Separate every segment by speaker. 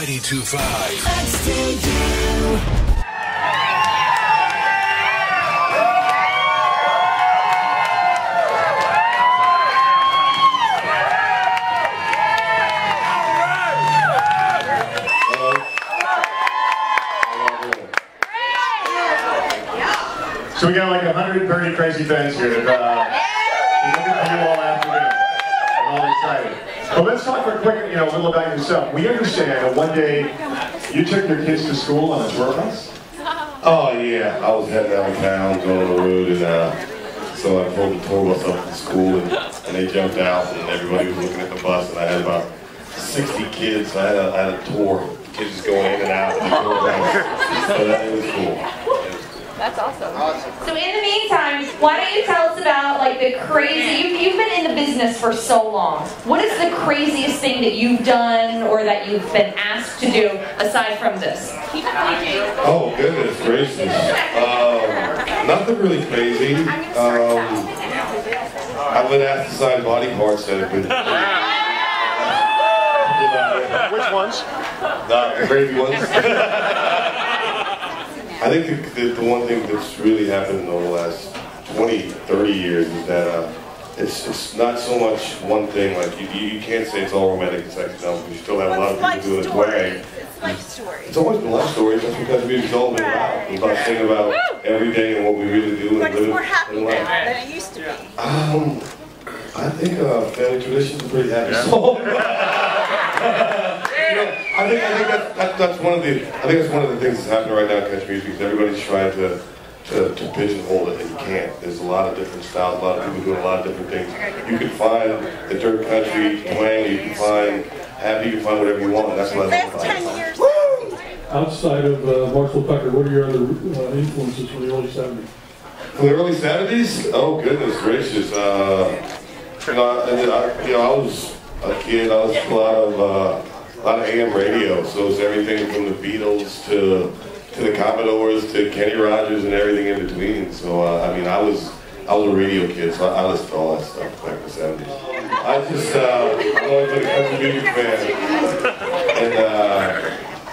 Speaker 1: 92.5.
Speaker 2: Next to you.
Speaker 3: So we got like 130 crazy fans here. Looking for you all afternoon. I'm all excited. But let's talk for a quick, a little about yourself. We understand that one day you took your kids to school on a tour bus.
Speaker 4: Oh yeah, I was heading out of town, going on the road, and so I pulled the tour bus up to school, and they jumped out, and everybody was looking at the bus, and I had about 60 kids. So I had a tour, kids just going in and out of the tour bus. So it was cool.
Speaker 5: That's awesome. So in the meantime, why don't you tell us about like the crazy, you've been in the business for so long. What is the craziest thing that you've done or that you've been asked to do aside from this?
Speaker 4: Oh goodness gracious. Nothing really crazy. I've been asked to sign body parts that have been...
Speaker 3: Which ones?
Speaker 4: The crazy ones. I think the one thing that's really happened in the last 20, 30 years is that it's not so much one thing, like you can't say it's all romantic and sexy now, because you still have a lot of people doing it way.
Speaker 6: It's life stories.
Speaker 4: It's always been life stories, that's because music's all been about. It's about thinking about every day and what we really do.
Speaker 6: Like
Speaker 4: and
Speaker 6: it's more happy now than it used to be.
Speaker 4: I think family traditions are pretty happy. I think that's one of the things that's happening right now in country music, because everybody's trying to pigeonhole it, and you can't. There's a lot of different styles, a lot of people doing a lot of different things. You can find the dirt country twang, you can find happy, you can find whatever you want, and that's what I love about it.
Speaker 6: Last 10 years.
Speaker 7: Outside of Marshall Tucker, what are your other influences from the early 70s?
Speaker 4: From the early 70s? Oh goodness gracious! I was a kid. I listened to a lot of AM radio, so it's everything from the Beatles to the Commodores to Kenny Rogers and everything in between. So I was a radio kid, so I listened to all that stuff back in the 70s. I'm always been a country music fan, and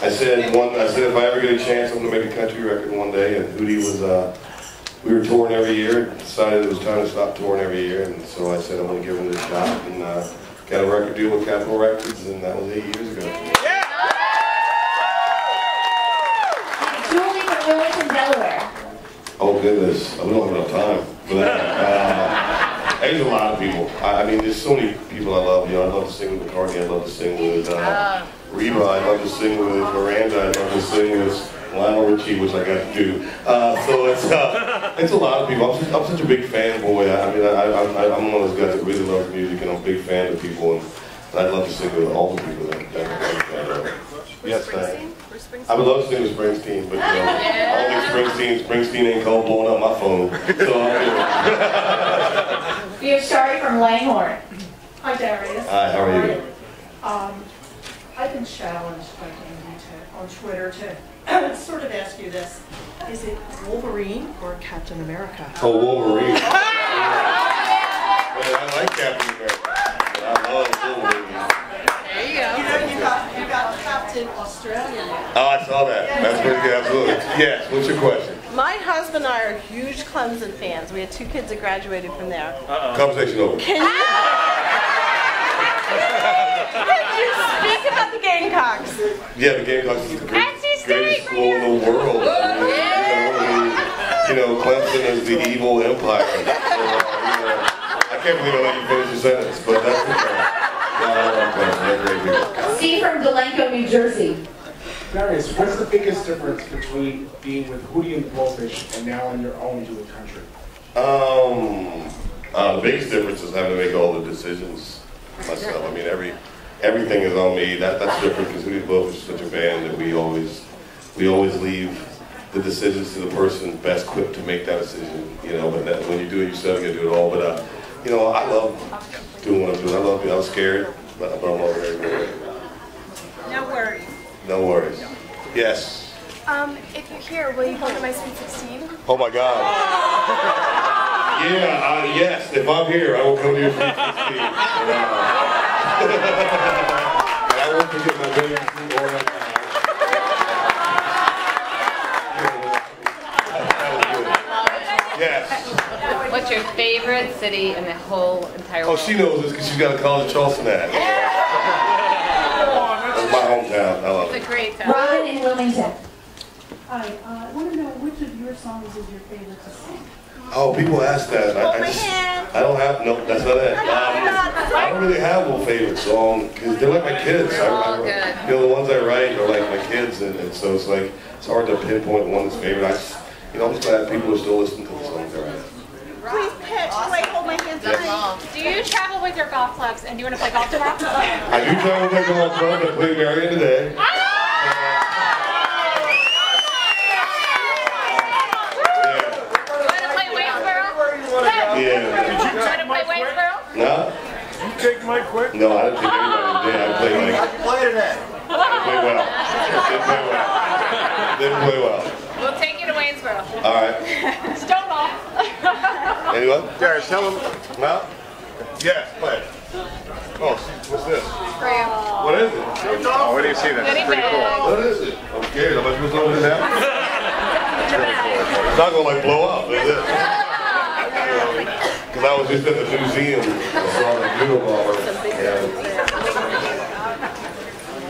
Speaker 4: I said if I ever get a chance, I'm gonna make a country record one day. And Hootie was we were touring every year, and decided it was time to stop touring every year, and so I said I'm gonna give it a shot, and got a record deal with Capitol Records, and that was 8 years ago.
Speaker 5: Yeah. Julie from Wilmington, Delaware.
Speaker 4: Oh goodness, we don't have enough time for that. There's a lot of people. I mean, there's so many people I love. I love to sing with McCartney. I love to sing with Reba. I love to sing with Miranda. I love to sing with Lionel Richie, which I got to do. So it's a lot of people. I'm such a big fanboy. I mean, I'm one of those guys that really loves music, and I'm a big fan of people, and I'd love to sing with all the people that yes, thanks. I would love to sing with Springsteen, but I don't think Springsteen ain't called blowing up my phone. So
Speaker 5: We have Shari from Langhorne.
Speaker 8: Hi, Darius.
Speaker 4: Hi, how are you?
Speaker 8: I've been challenged by Andy on Twitter to sort of ask you this. Is it Wolverine or Captain America?
Speaker 4: Oh, Wolverine. Man, I like Captain America. But I love Wolverine.
Speaker 8: There you go. You got Captain Australia.
Speaker 4: Oh, I saw that. That's pretty good, absolutely. Yes, what's your question?
Speaker 6: My husband and I are huge Clemson fans. We had 2 kids that graduated from there.
Speaker 4: Conversation over.
Speaker 6: Can you speak about the Gamecocks?
Speaker 4: Yeah, the Gamecocks is the greatest school in the world. Clemson is the evil empire. So, I can't believe I let you finish your sentence, but that's okay. They're great people.
Speaker 5: Steve from Delanco, New Jersey.
Speaker 9: Darius, what's the biggest difference between being with Hootie and the Blowfish and now on your own doing country?
Speaker 4: The biggest difference is having to make all the decisions myself. I mean, everything is on me. That's different because Hootie and the Blowfish is such a band that we always leave the decisions to the person best equipped to make that decision. But when you do it yourself, you gotta do it all. But I love doing what I'm doing. I love it. I'm scared, but I'm all very.
Speaker 6: No worries.
Speaker 4: No worries. Yes.
Speaker 10: If you're here, will you come to my Sweet 16?
Speaker 4: Oh my God. Yeah, yes. If I'm here, I will come to your Sweet 16. And I won't forget my baby or
Speaker 1: your favorite city in the whole entire world?
Speaker 4: Oh, she knows this because she's got a college Charleston at. That's my hometown. I love it.
Speaker 1: It's a great town.
Speaker 5: Robin in Wilmington.
Speaker 8: Hi, I want to know which of your songs is your favorite to sing?
Speaker 4: Oh, people ask that. I don't have, no, that's not it. I don't really have one favorite song because they're like my kids. You know, the ones I write are like my kids, and so it's like, it's hard to pinpoint one that's favorite. I'm just glad people are still listening to the songs I write.
Speaker 8: Please pitch. Wait, hold my hands up.
Speaker 10: Do you travel with your golf clubs and do you want to play golf tomorrow?
Speaker 4: I do travel with my golf club. I played Marion today. Yeah.
Speaker 10: Did you try to play Waynesboro?
Speaker 4: No?
Speaker 11: Did you take my quick?
Speaker 4: No, I didn't take anybody today. I played like...
Speaker 11: How'd you play today?
Speaker 4: Didn't play well. Didn't play well.
Speaker 10: We'll take you to Waynesboro.
Speaker 4: All right.
Speaker 10: Stonewall.
Speaker 4: Anyone?
Speaker 11: Darius, tell him.
Speaker 4: No? Yes, play. Oh, what's this? What is it?
Speaker 11: Oh, where do you see that? It's pretty cool.
Speaker 4: What is it? I'm scared. Am I supposed to open it now? It's not going to like blow up, is it? Because I was just at the museum, I saw the Doodle Bomber.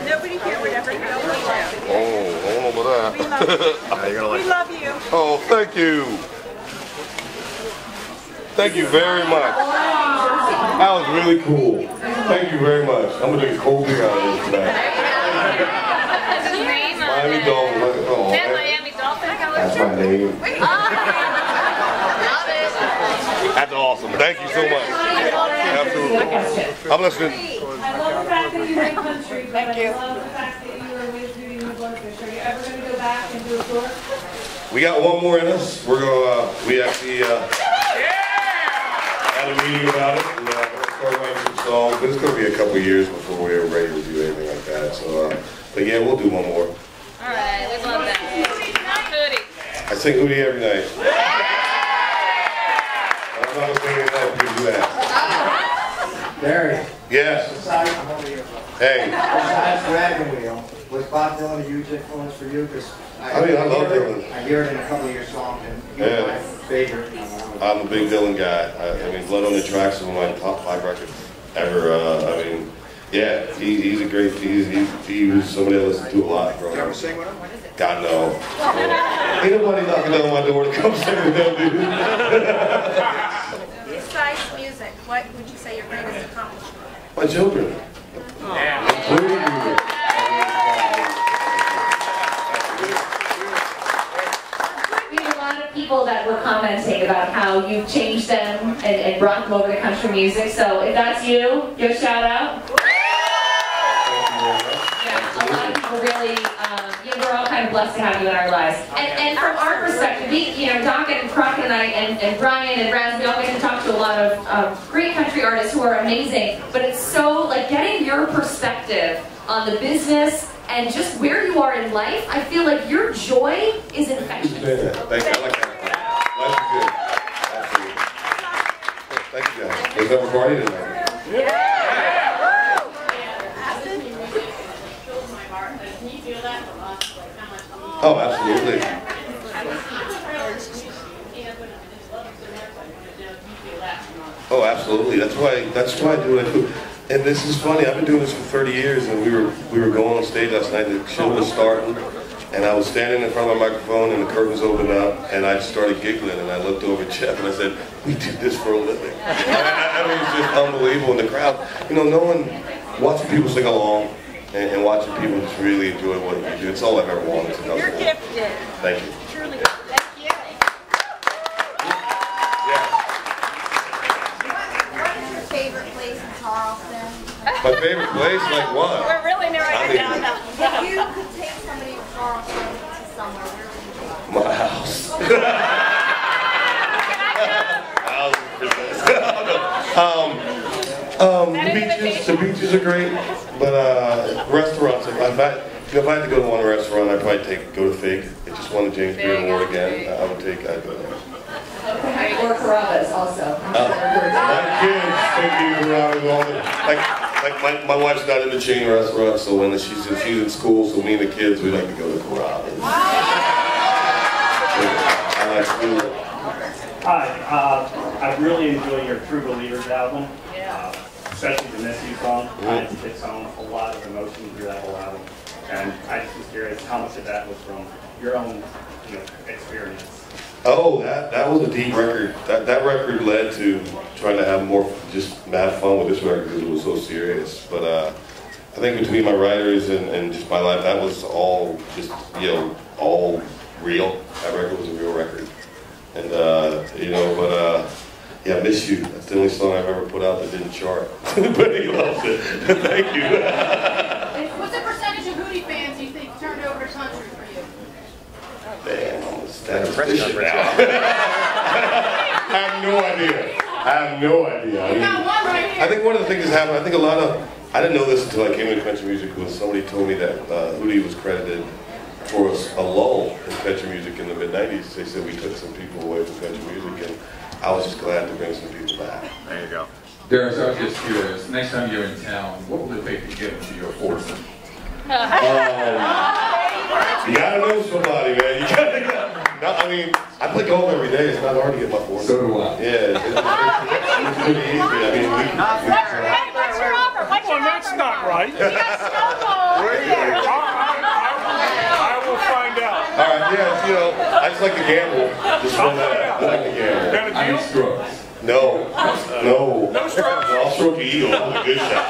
Speaker 8: Nobody here would ever know you.
Speaker 4: Oh, I don't know about that.
Speaker 8: We love you.
Speaker 4: Oh, thank you. Thank you very much. That was really cool. Thank you very much. I'm going to drink a cold beer out of this tonight. Miami Dolphins. Oh,
Speaker 10: Miami Dolphins.
Speaker 4: that's my name. That's awesome. Thank you so much. Absolutely. I'm listening.
Speaker 12: I love the fact that you went country, but I love the fact that you were with Hootie and the Blowfish. Are you ever going to go back and do a tour?
Speaker 4: We got one more in us. We're gonna. We actually had a meeting about it, and we're gonna start writing some songs. But it's gonna be a couple years before we're ready to do anything like that. So, but yeah, we'll do one more.
Speaker 10: All right, we love that. Hootie.
Speaker 4: I sing Hootie every night. I'm not singing that. You do that.
Speaker 13: Darius.
Speaker 4: Yes. Hey.
Speaker 13: Besides Dragon Wheel, was Bob Dylan a huge influence for you? Because
Speaker 4: I love Dylan.
Speaker 13: I hear it in a couple of your songs, and he's my favorite.
Speaker 4: I'm a big Dylan guy. I mean, Blood on the Tracks is one of my top 5 records ever. I mean, yeah, he's a great. He was somebody I listened to a lot growing up.
Speaker 11: Sing with him?
Speaker 4: God no. Ain't nobody knocking down my door to come sing with them, dude.
Speaker 10: Besides music, what would you say your greatest accomplishment?
Speaker 4: My children. Including you.
Speaker 5: We have a lot of people that were commenting about how you've changed them and brought them over to country music. So if that's you, give a shout out. Yeah, a lot of people really, we're all kind of blessed to have you in our lives. And from our perspective, Doc and Crockett and I and Brian and Raz, we all get to talk to a lot of great country artists who are amazing. But it's so, like, getting your perspective on the business and just where you are in life, I feel like your joy is infectious.
Speaker 4: Thank you. I like that. Life is good. Absolutely. Thank you, guys. Let's have a party tonight. Oh, absolutely. Oh, absolutely. That's why I do what I do. And this is funny. I've been doing this for 30 years, and we were going on stage last night. The show was starting, and I was standing in front of my microphone, and the curtains opened up, and I started giggling, and I looked over at Jeff, and I said, "We do this for a living." I mean, it's just unbelievable. And the crowd, knowing, watching people sing along, and watching people just really enjoy what we do. It's all I've ever wanted to know.
Speaker 8: You're gifted.
Speaker 4: Thank you.
Speaker 8: Truly. Thank you.
Speaker 10: What is your favorite place in Charleston?
Speaker 4: My favorite place? Like what?
Speaker 10: We're really narrowing it down now.
Speaker 14: If you could take somebody from Charleston to somewhere, where would you go?
Speaker 4: My house. The beaches are great, but restaurants. If I had to go to one restaurant, I'd probably go to Fig. I just won the James Beard Award again. I'd go there.
Speaker 5: Or Carrabba's also.
Speaker 4: My kids take me around all the like my wife's not in the chain restaurant, so when she's in school, so me and the kids we like to go to Carrabba's. I like food.
Speaker 15: Hi, I really enjoy your True Believers album, especially the Miss You song. It hits home a lot of emotion through that whole album. And I just was curious how much of that was from your own experience.
Speaker 4: Oh, that was a deep record. That record led to trying to have more, just have fun with this record because it was so serious. But I think between my writers and just my life, that was all just, all real. That record was a real record. And, yeah, Miss You. That's the only song I've ever put out that didn't chart. But he loves it. Thank you.
Speaker 10: What's the percentage of Hootie fans you think turned over to country for you?
Speaker 4: Damn, I'm a statistician now. I have no idea. I think one of the things that happened, I didn't know this until I came into country music, when somebody told me that Hootie was credited for a lull in country music in the mid-90s. They said we took some people away from country music, and I was just glad to bring some people back.
Speaker 11: There you go.
Speaker 16: Darius, I was just curious, next time you're in town, what will it take to get into your foursome?
Speaker 4: You gotta know somebody, man. I play golf every day. It's not hard to get my foursome.
Speaker 16: So do I.
Speaker 4: Yeah, it's pretty easy.
Speaker 10: What's your offer?
Speaker 11: Well, that's not right.
Speaker 10: You got snowball.
Speaker 11: I will find out.
Speaker 4: All right, yeah, I just like to gamble. Just know that. I like to gamble.
Speaker 11: Got a deal?
Speaker 4: Strokes. No.
Speaker 11: No strokes?
Speaker 4: I'll stroke the eagle. That was a good shot.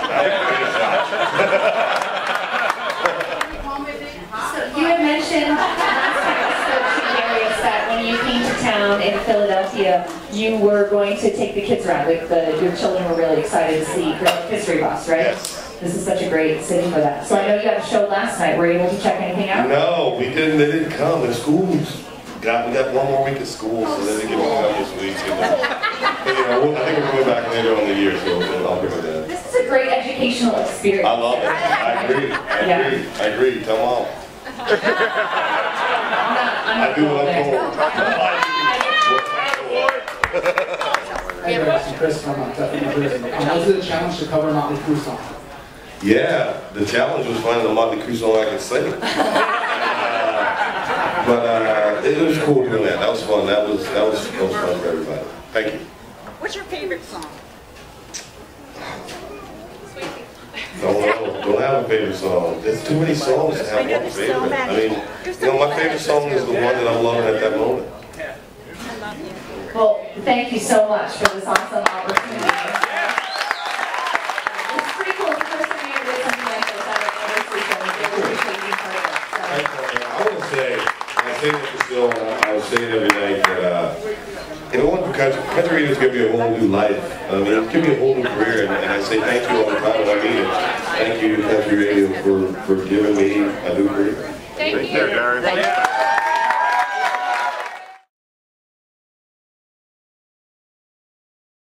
Speaker 5: So you had mentioned last time I spoke to Darius that when you came to town in Philadelphia, you were going to take the kids around. Your children were really excited to see Girl History Bus, right?
Speaker 4: Yes.
Speaker 5: This is such a great city for that. So I know you had a show last night. Were you able to check anything out?
Speaker 4: No, we didn't. They didn't come. The schools we got one more week of school, so they didn't get me come this week. And I think we're going back later on in the year, so I'll bring it in.
Speaker 5: This is a great educational experience.
Speaker 4: I love it. I agree. Tell Mom. I do what I'm told.
Speaker 9: Hi, Darius and Chris from Duffy, New Jersey. Was it a challenge to cover a Motley Crue song?
Speaker 4: Yeah, the challenge was finding a Motley Crue song I could sing. But it was cool doing that. That was fun. That was fun for everybody. Thank you.
Speaker 10: What's your favorite song?
Speaker 4: Don't have a favorite song. There's too many songs to have one favorite. My favorite song is the one that I'm loving at that moment.
Speaker 5: Well, thank you so much for this awesome opportunity. It's pretty cool. It's the first time you did something like this. I really appreciate being part of it.
Speaker 4: I want to say, I say this still, I was saying every night that if it wasn't for country radio is giving me a whole new life. It's giving me a whole new career, and I say thank you all the time, and I mean it. Thank you, country radio, for giving me a new career.
Speaker 10: Thank you.
Speaker 11: Take care, Darius.